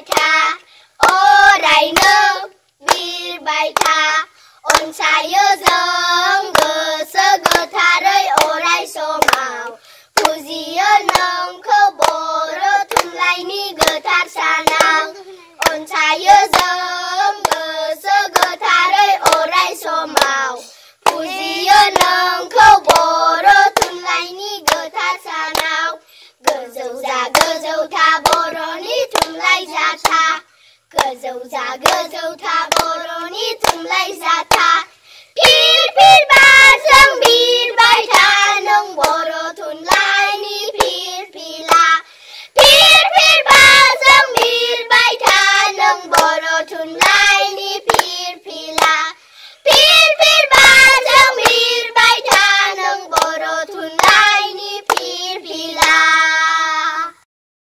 था अरायनो बिरबाय था अनसायो जों गोसो गोथारै अराय समाव फुजियो नोंखौ बर' थुनलाइनि गोथार सानाव अनसायो जों गोसो गोथारै अराय समाव फुजियो नोंखौ बर' थुनलाइनि गोथार सानाव गोजौ जा गोजौ था बर'नि थुनलाइ जाथा गोजौ जा गोजौ था बर'नि